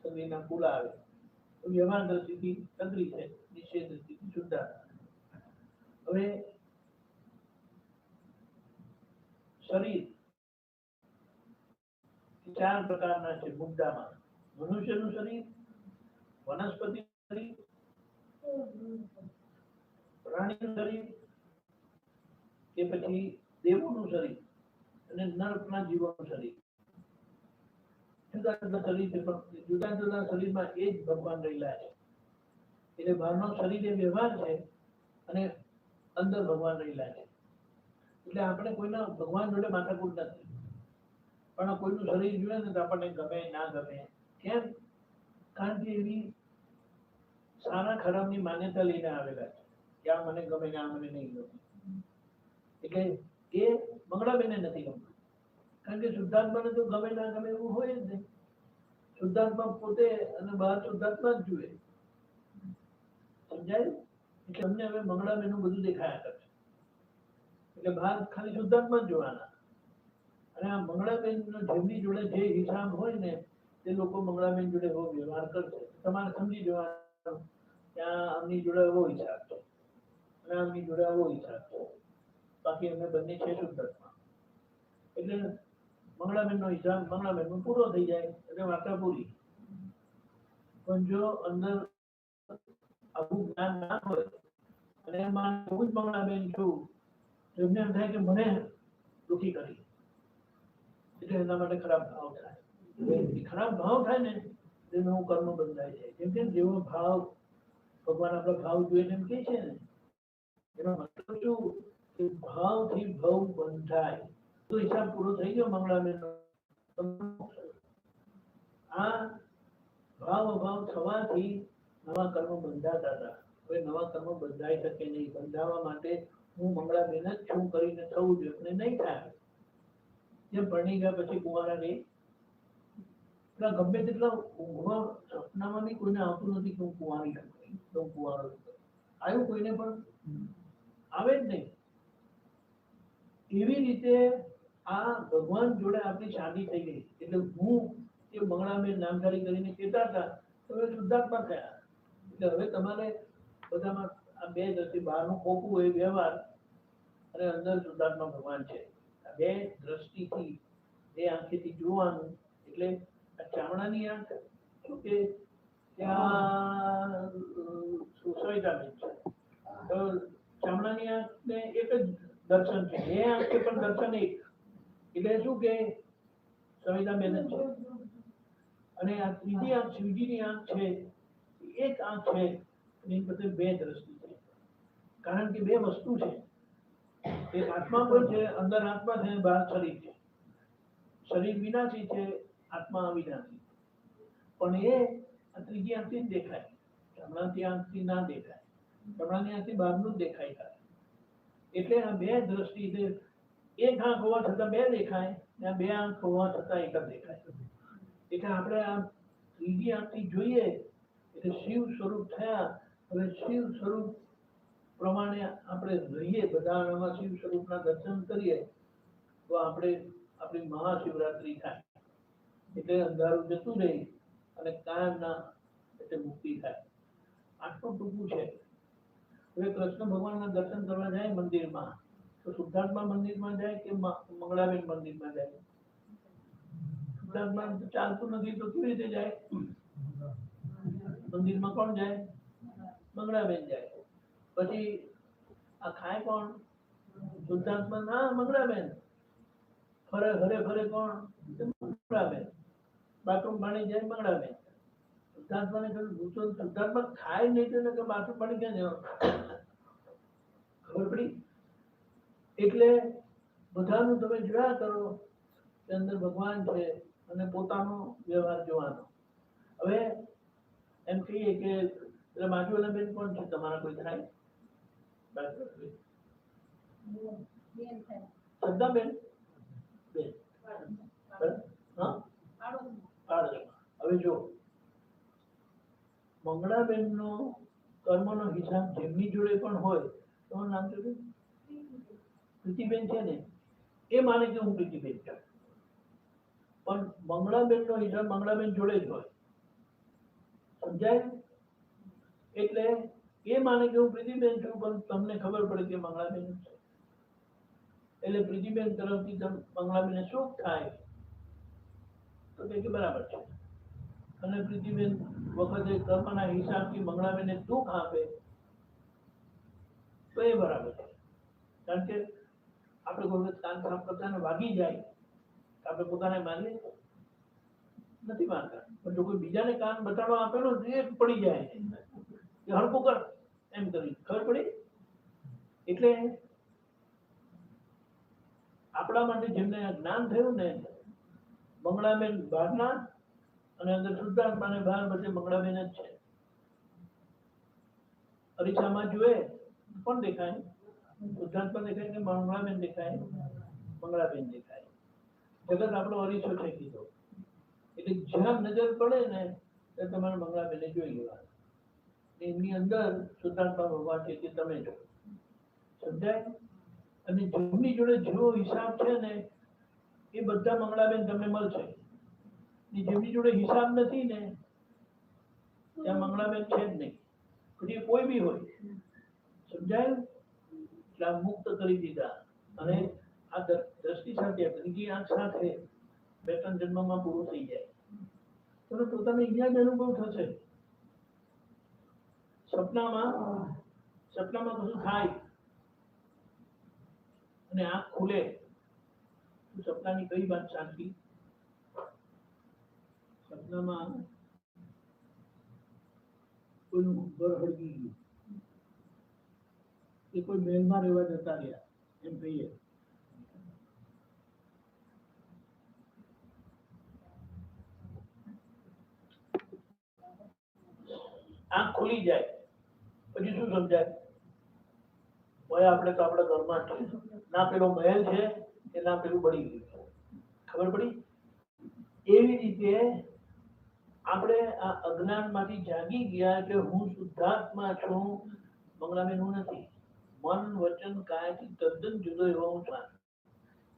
તંદ્રીના ફૂલ આવે તો વ્યવહાર દ્રષ્ટિથી તંદ્રી છે, નિશ્ચય દ્રષ્ટિથી શુદ્ધાત્મા. હવે શરીર ચાર પ્રકારના છે મુદ્દામાં. મનુષ્યનું શરીર, વનસ્પતિ શરીર, પ્રાણીનું શરીર, કે પછી દેવોનું શરીર અને નર્કના જીવોનું શરીર. જુદા જુદા શરીર છે, પણ જુદા જુદા શરીરમાં એ જ ભગવાન રહેલા છે. એટલે બહારનો શરીર એ વ્યવહાર છે અને અંદર ભગવાન રહેલા છે. એટલે આપણે કોઈના ભગવાન જોડે માથાકૂટ નથી, પણ કોઈનું શરીર જોઈએ ને તો આપણને ગમે ના ગમે. કેમ? કારણ કે એવી સારા ખરાબની માન્યતા લઈને આવેલા છે કે આ મને ગમે ને આ મને નહીં ગમે. એટલે એ મંગળાબેનને નથી ગમતું, કારણ કે શુદ્ધાત્માને તો ગમે ના ગમે એવું હોય જ નહીં. શુદ્ધાત્મા પોતે અને બહાર શુદ્ધાત્મા જ જુએ. સમજાય? એટલે અમને હવે મંગળાબેનનું બધું દેખાયા કરશે. એટલે બહાર ખાલી શુદ્ધાત્મા જ જોવાના. અને આ મંગળાબેન જેમની જોડે જે હિસાબ હોય ને તે લોકો મંગળાબેન જોડે એવો વ્યવહાર કરશે. તમારે સમજી જવાનું ત્યાં આમની જોડે એવો હિસાબ છે અને આમની જોડે એવો હિસાબ છે. બાકી અમે બંને છે શુદ્ધાત્મા. એટલે મંગળાબેનનો હિસાબ મંગળાબેનનો પૂરો થઈ જાય એટલે વાર્તા પૂરી. પણ જો અંદર આવું જ્ઞાન ના હોય અને એમાં હું જ મંગળાબેન છું, એમને એમ થાય કે મને દુઃખી કરી, એટલે એના માટે ખરાબ ભાવ થાય. ખરાબ ભાવ થાય ને તેનો કર્મ બંધાય છે. કેમ કે જેવો ભાવ ભગવાન આપણા ભાવ જોઈને એમ કે છે ને, એનો મતલબ શું કે ભાવથી ભવ બંધાય. તો હિસાબ પૂરો થઈ ગયો મંગળાબેનનો. આ ભાવ અભાવ થવાથી નવા કર્મ બંધાતા હતા. હવે નવા કર્મ બંધાઈ શકે નહીં. બંધાવા માટે હું મંગળાબેન જ છું કરીને થવું જોઈએ, પણ નહીં થાય. જેમ ભણી ગયા પછી કુંવારા રહે, ગમે તેટલા ઊંઘવા સપનામાં બી કોઈને આવતું નથી કે હું કુંવારી છું, હું કુંવારો છું. આવ્યું કોઈને પણ આવે જ નહીં. એવી રીતે આ ભગવાન જોડે આપણી શાદી થઈ ગઈ. એટલે હું એ મંગળાબેન નામધારી કરીને કહેતા હતા તો હવે શુદ્ધાત્મા થયા. એટલે હવે તમારે બધામાં આ બે દ્રષ્ટિ, બહારનું ખોખું હોય વ્યવહાર અને અંદર શુદ્ધાત્મા ભગવાન છે. આ બે દ્રષ્ટિથી, બે આંખેથી જોવાનું. એટલે આ ચામડાની આંખ શું કે ત્યાં સોયટા છે, તો ચામડાની આંખને એક જ દર્શન છે, એ આંખ છે પણ દર્શન એક. એટલે શું કે સંવેદનાબેન જ છે. અને આ ત્રીજી આંખ શિવજીની આંખ છે, એક આંખ છે, એની પાસે બે દ્રષ્ટિ છે. કારણ કે બે વસ્તુ છે, એક આત્મા પણ છે, અંદર આત્મા છે, બહાર શરીર છે. શરીર વિનાશી છે, આત્મા અવિનાશી. પણ એ આ ત્રીજી આંખથી જ દેખાય, જમણાની આંખથી ના દેખાય. જમણાની આંખથી બહારનું જ દેખાય થાય. એટલે આ બે દ્રષ્ટિ છે, એક આંખ હોવા છતાં બે દેખાય, ને બે આંખ હોવા છતાં એક જ દેખાય. એટલે આપણે આ ત્રીજી આંખથી જોઈએ એટલે શિવ સ્વરૂપ થયા. હવે શિવ સ્વરૂપ પ્રમાણે આપણે રહીએ, બધા શિવ સ્વરૂપના દર્શન કરીએ તો આપણે આપણી મહાશિવરાત્રી થાય. એટલે અંધારું જતું રહે અને કાયમના એટલે મુક્તિ થાય. આટલું ટૂંકું છે. હવે કૃષ્ણ ભગવાનના દર્શન કરવા જાય મંદિરમાં તો શુદ્ધાત્મા મંદિરમાં જાય કે મંગળાબેન મંદિરમાં જાય? શુદ્ધાત્મા ચાલતું નથી તો કેવી રીતે જાય? મંદિરમાં કોણ જાય? મંગળાબેન જાય. પછી આ ખાય કોણ? શુદ્ધાત્મા ના મંગળાબેન. ફરે હરે ફરે કોણ? મંગળાબેન. બાથરૂમ પાણી જાય મંગળાબેન. શુદ્ધાત્માને કહ્યું શુદ્ધાત્મા ખાય નહીં તો કે બાથરૂમ પાણી ક્યાં જવાનું? ખબર પડી? એટલે બધાનું તમે જોયા કરો કે અંદર ભગવાન છે અને પોતાનો વ્યવહાર જોવાનો. હવે એમ કહીએ કે એટલે બાજુવાળા બેન કોણ છે તમારા? કોઈ થાય? શ્રદ્ધાબેન બેન. હા, હવે જો મંગળાબેનનો કર્મનો હિસાબ જેમની જોડે પણ હોય તો નામ છે પ્રીતિબેન છે ને, એ માને કે હું પ્રીતિબેન છું. પણ મંગળાબેનનો હિસાબ મંગળાબેન જોડે જ હોય. સમજાય? એટલે એ માને કે હું પ્રીતિબેન છું, પણ તમને ખબર પડે કે મંગળાબેન છે. એટલે પ્રીતિબેન તરફથી મંગળાબેનને સુખ થાય તો કે બરાબર છે. અને પ્રીતિબેન વખતે કર્મના હિસાબથી મંગળાબેનને દુઃખ આપે તો એ બરાબર છે. કારણ કે આપણે કોઈ વખત કાન સાફ કરતા વાગી જાય આપણે પોતાને માનીએ નથી માનતા, પણ જો કોઈ બીજાને કાન બતાડવા આપેલો એ પડી જાય કે હળકું કર એમ કરી. ખબર પડી? એટલે આપણા માટે જેમને જ્ઞાન થયું ને, મંગળાબેન બહારના અને અંદર શુદ્ધાત્માને બહાર બધે મંગળાબેન જ છે. અરીસામાં જુએ કોણ દેખાય? શુદ્ધાત્મા દેખાય કે મંગળાબેન દેખાય? મંગળાબેન દેખાય. જગત આપણો અરીસો છે કીધો. એટલે જ્યાં નજર પડે ને ત્યાં તમારે મંગળાબેનને જોઈ લેવાનું. એમની અંદર શુદ્ધાત્મા ભગવાન છે તે તમે જો. સમજાય? અને જેમની જોડે જેવો હિસાબ છે ને એ બધા મંગળાબેન તમને મળશે. જેમની જોડે હિસાબ નથી ને ત્યાં મંગળાબેન છે જ નહીં. પછી કોઈ બી હોય. સમજાયું? એટલે આ મુક્ત કરી દીધા. અને આ દ્રષ્ટિ સાથે ત્રીજી આંખ સાથે 2-3 જન્મમાં પૂરું થઈ જાય. તો પોતાને અહીંયા જ અનુભવ થશે. સપનામાં કશું થાય અને આંખ ખુલે તો સપનાની કઈ વાત સાચી? સપનામાં કોઈનું ઘર હળગી ગયું કે કોઈ મહેલમાં રહેવા જતા રહ્યા એમ કહીએ. આંખ ખુલી જાય પછી શું સમજાય? ભાઈ આપણે તો આપણા ઘરમાં જ છે, ના પેલો મહેલ છે કે ના પેલું બળી ગયું છે. ખબર પડી? એવી રીતે આપણે આ અજ્ઞાનમાંથી જાગી ગયા કે હું શુદ્ધાત્મા છું, મંગળાબેન હું નથી. મન વચન કાયાથી તદ્દન જુદો એવો હું છું.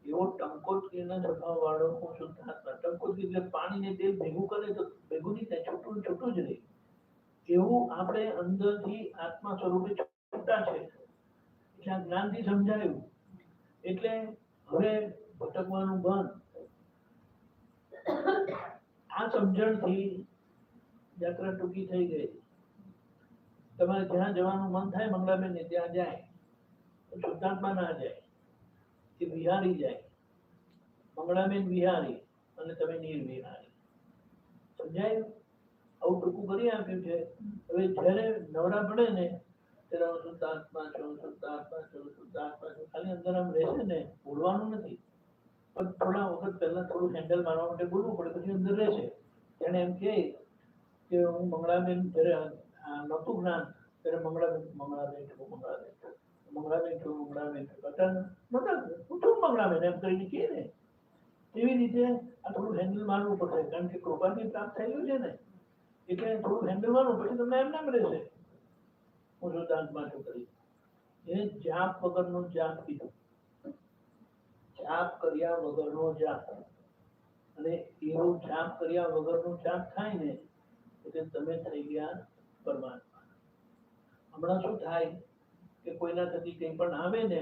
એવો ટંકોત્રીના સ્વભાવ વાળો હું શુદ્ધાત્મા. ટંકોત્રી એટલે પાણીને તેલ ભેગું કરે તો ભેગું નહીં થાય, છૂટું છૂટું જ રહે. એવું આપણે અંદરથી આત્મા સ્વરૂપે છૂટા છે. એટલે આ જ્ઞાનથી સમજાયું. એટલે હવે ભટકવાનું બંધ. આ સમજણથી યાત્રા ટૂંકી થઈ ગઈ. તમારે જ્યાં જવાનું મન થાય મંગળાબેન ને ત્યાં જાય, શુદ્ધાત્મા ના જાય. એ વિહારી જાય. મંગળાબેન વિહારી અને તમે નિર્વિહારી. સમજાય? આવું ટૂંકું કરી આપ્યું છે. હવે જ્યારે નવરા પડે ને ત્યારે હું શુદ્ધાત્મા છું, શુદ્ધાત્મા છું, શુદ્ધાત્મા છું ખાલી અંદર આમ રહેશે ને, બોલવાનું નથી. પણ થોડા વખત પહેલા થોડું હેન્ડલ મારવા માટે બોલવું પડે, પછી અંદર રહેશે. એને એમ કે હું મંગળાબેન જ્યારે નહોતું જ્ઞાન ત્યારે મંગળાબેન છું, મંગળાબેન છું, મંગળાબેન છું, મંગળાબેન છું. અત્યારે નહોતા, હું છું મંગળાબેન એમ કરીને કહે ને. એવી રીતે આ થોડું હેન્ડલ મારવું પડશે, કારણ કે કૃપાથી પ્રાપ્ત થયેલું છે ને, એટલે થોડું હેન્ડલ મારવું પછી તમને એમ નામ રહેશે હું શુદ્ધાત્મા છું કરી. એને જાપ વગરનો જાપ કીધું, જાપ કર્યા વગરનો જાપ. અને એવું જાપ કર્યા વગરનો જાપ થાય ને એટલે તમે થઈ ગયા પરમાત્મા. હમણાં શું થાય કે કોઈના થકી કંઈ પણ આવે ને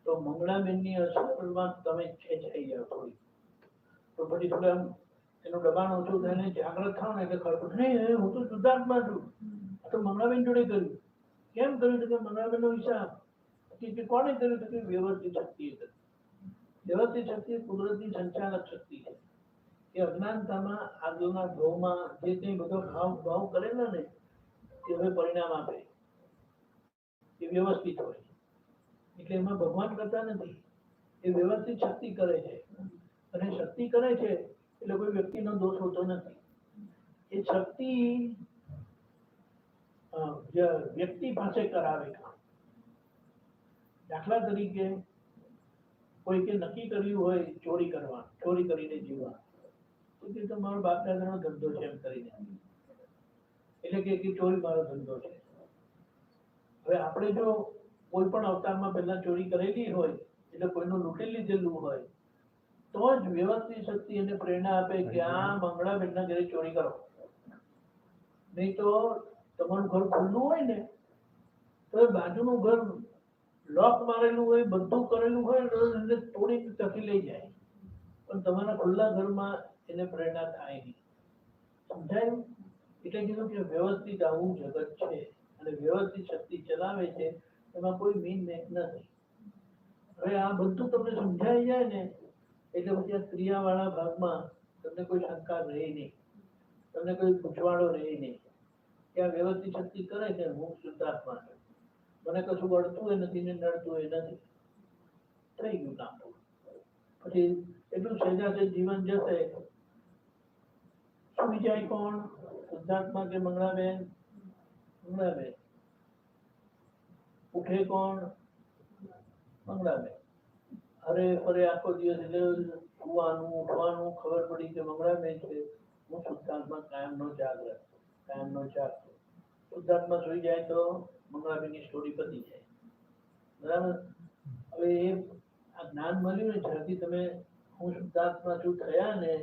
તો મંગળાબેનની અસરમાં તમે ખેંચાઈ જાઓ થોડી, તો પછી થોડું આમ એનું દબાણ ઓછું થઈને જાગૃત થાવ ને એટલે ખબર પડે નહીં હું તો શુદ્ધાત્મા છું. આ તો મંગળાબેન જોડે કર્યું. કેમ કર્યું? તો કે મંગળાબેનનો હિસાબ કે કોણે કર્યું? તો કે વ્યવસ્થિત શક્તિએ કર્યું. વ્યવસ્થિત શક્તિ કુદરતી સંચાલક શક્તિ છે. એ અજ્ઞાનતામાં આગળના ભાવમાં જે કંઈ બધો ભાવ કરેલા ને તે હવે પરિણામ આપે. એ વ્યવસ્થિત હોય એટલે એમાં ભગવાન કરતા નથી, એ વ્યવસ્થિત શક્તિ કરે છે. અને શક્તિ કરે છે એટલે કોઈ વ્યક્તિનો દોષ હોતો નથી. એ શક્તિ વ્યક્તિ પાસે કરાવે કામ. દાખલા તરીકે કોઈકે નક્કી કર્યું હોય ચોરી કરવા, ચોરી કરીને જીવવા, તો કે તમારો બાપ દાદાનો ધંધો છે એમ કરીને, એટલે કે ચોરી મારો ધંધો છે. હવે આપણે જો કોઈ પણ અવતારમાં પહેલા ચોરી કરેલી હોય એટલે કોઈનું લૂંટી લીધેલું હોય તો જ વ્યવસ્થિત શક્તિ એને પ્રેરણા આપે કે આ મંગળાબેનના ઘરે ચોરી કરો. નહીં તો તમારું ઘર ખુલ્લું હોય ને તો એ બાજુનું ઘર લોક મારેલું હોય, બધું કરેલું હોય તો એને તોડી તકી લઈ જાય, પણ તમારા ખુલ્લા ઘરમાં એને પ્રેરણા થાય નહીં. સમજાયું? એટલે કીધું કે વ્યવસ્થિત આવું જગત છે અને વ્યવસ્થિત શક્તિ ચલાવે છે, એમાં કોઈ મીન મેચ નથી. હવે આ બધું તમને સમજાઈ જાય ને એટલે પછી આ ક્રિયાવાળા ભાગમાં તમને કોઈ શંકા રહે નહીં, તમને કોઈ પૂછવાડો રહે નહીં કે આ વ્યવસ્થિત શક્તિ કરે છે, હું શુદ્ધાત્મા છું, મને કશું વળતું એ નથી ને નડતું એ નથી. થઈ ગયું કામ. પછી એટલું સહેજાસહેજ જીવન જશે. સુઈ જાય કોણ? શુદ્ધાત્મા કે મંગળાબેન? મંગળાબેન. ઉઠે કોણ? મંગળાબેન. અરે ફરે આખો દિવસ એટલે સુવાનું ઉઠવાનું ખબર પડી કે મંગળાબેન છે, હું શુદ્ધાત્મા કાયમનો જાગ્રત, કાયમનો જાગતો. શુદ્ધાત્મા સુઈ જાય તો મંગળાબેનની સ્ટોરી પતી જાય. બરાબર? હવે એ આ જ્ઞાન મળ્યું ને જ્યારથી તમે હું શુદ્ધાત્મા છું થયા ને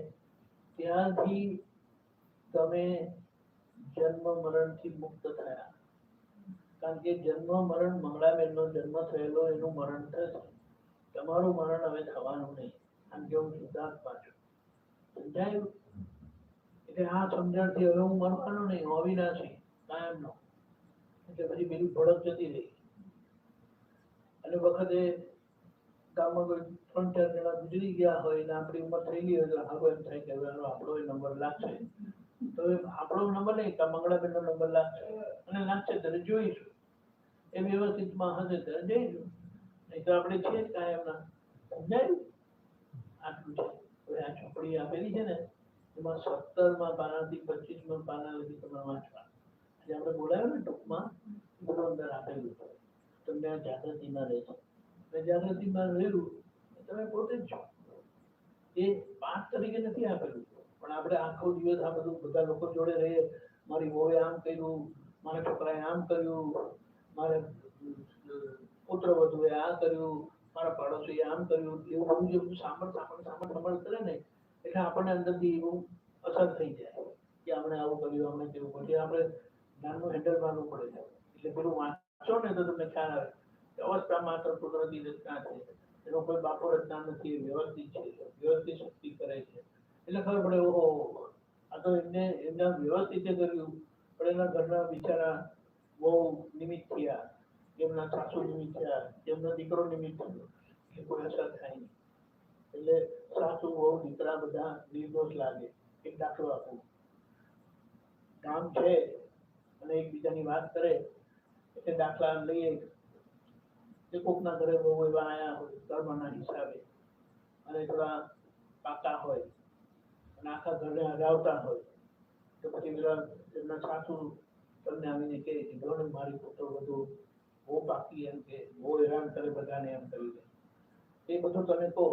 ત્યારથી તમે જન્મ મરણથી મુક્ત થયા. કારણ કે જન્મ મરણ મંગળાબેનનો જન્મ થયેલો એનું મરણ થશે, તમારું મરણ હવે થવાનું નહીં, કારણ કે હું શુદ્ધાત્મા છું. સમજાયું? એટલે આ સમજણથી હવે હું મરવાનો નહીં, હું અવિનાશી કાયમનો. એટલે પછી પેલી ભડક જતી રહી. અને વખતે ગામમાં કોઈ 3-4 જણા ગુજરી ગયા હોય ને આપણી ઉંમર થયેલી હોય તો હારો એમ થાય કે હવે આપણો નંબર લાગશે. તો આપણો નંબર નહીં કે મંગળાબેનનો નંબર લાગશે, અને લાગશે ત્યારે જોઈશું. એ વ્યવસ્થિતમાં હશે ત્યારે જઈશું, નહીં તો આપણે છીએ જ કાયમના. સમજાયું? આટલું છે. હવે આ ચોપડી આપેલી છે ને એમાં 17મા પાનાથી 25મા પાના લગી તમારે વાંચવા. જે આપણે બોલાવ્યું ને ટૂંકમાં બધું અંદર આપેલું છે. તમને આ જાગૃતિમાં રહેશે. અને જાગૃતિમાં રહેલું તમે પોતે જ છો. એ પાઠ તરીકે નથી આપેલું, પણ આપણે આખો દિવસ આ બધું બધા લોકો જોડે રહીએ. મારી વહુએ આમ કર્યું, મારા છોકરાએ આમ કર્યું, મારે પુત્ર વધુએ આ કર્યું, મારા પાડોશીએ આમ કર્યું, એવું બધું જે સાંભળ કરે ને એટલે આપણને અંદરથી એવું અસર થઈ જાય કે આપણે આવું કર્યું, આપણે તેવું. પછી આપણે જ્ઞાનનું હેન્ડલ મારવું પડે છે. એટલે પેલું વાંચો ને તો તમને ખ્યાલ આવે કે અવસ્થા માત્ર કુદરતી રચના છે, એનો કોઈ બાપો રચના નથી, વ્યવસ્થિત છે, વ્યવસ્થિત શક્તિ કરે છે. એટલે ખબર પડે ઓહો આ તો એમના વ્યવસ્થિત કર્યું, પણ એના ઘરના બિચારા બહુ નિમિત્ત થયા, એમના સાસુ નિમિત્ત થયા, એમનો દીકરો નિમિત્ત થયો, પછી કોઈ અસર થાય નહીં. એટલે સાસુ વહુ દીકરા બધા નિર્દોષ લાગે. એક દાખલો આપું. ગામ છે અને એકબીજાની વાત કરે એટલે દાખલા લઈએ કે કોકના ઘરે બહુ એવા આયા હોય ધર્મના હિસાબે અને થોડા પાકા હોય અને આખા ઘરને હરાવતા હોય તો પછી પેલા એમના સાસુ તમને આવીને કહે કે જો ને મારી પુત્ર બધું બહુ પાકી એમ કે બહુ હેરાન કરે બધાને એમ કરીને એ બધું તમે કહો.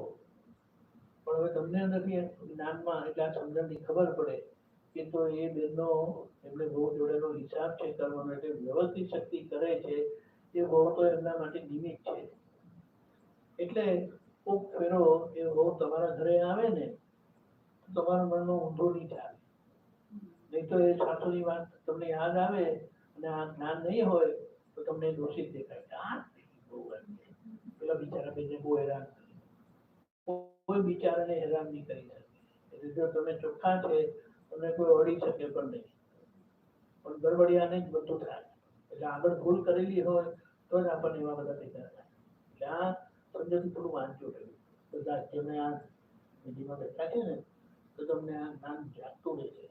પણ હવે તમને નથી જ્ઞાનમાં એટલે આ સમજણની ખબર પડે કે તો એ બેનનો એમને બહુ જોડેનો હિસાબ છે કરવાનો એટલે વ્યવસ્થિત શક્તિ કરે છે એ બહુ તો એમના માટે નિમિત્ત છે. એટલે કોક ફેરો એ બહુ તમારા ઘરે આવે ને તો તમારા મનમાં ઊંધું નહીં ચાલે. નહીં તો એ સાસુની વાત તમને યાદ આવે અને આ જ્ઞાન નહીં હોય તો તમને દોષિત દેખાય. આ બહુ પેલા બિચારા બેનને બહુ હેરાન કરે. કોઈ બિચારાને હેરાન નહીં કરી શકે. એટલે જો તમે ચોખ્ખા છે તમને કોઈ અડી શકે પણ નહીં. પણ ગડબડિયાને જ બધું થાય. એટલે આગળ ભૂલ કરેલી હોય તો જ આપણને એવા બધા ભેગા થાય. એટલે આ સમજણ થોડું વાંચવું રહ્યું બધા જેને આ વિધિમાં બેઠા છે ને તો તમને આ જ્ઞાન જાગતું રહેશે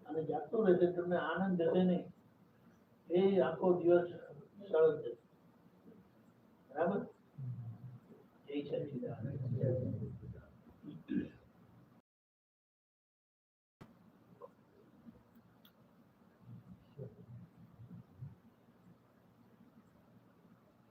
અને જાગતું રહેશે તમને આનંદ જશે નહીં. એ આખો દિવસ સરળ જશે. બરાબર? જય સચિદાનંદ.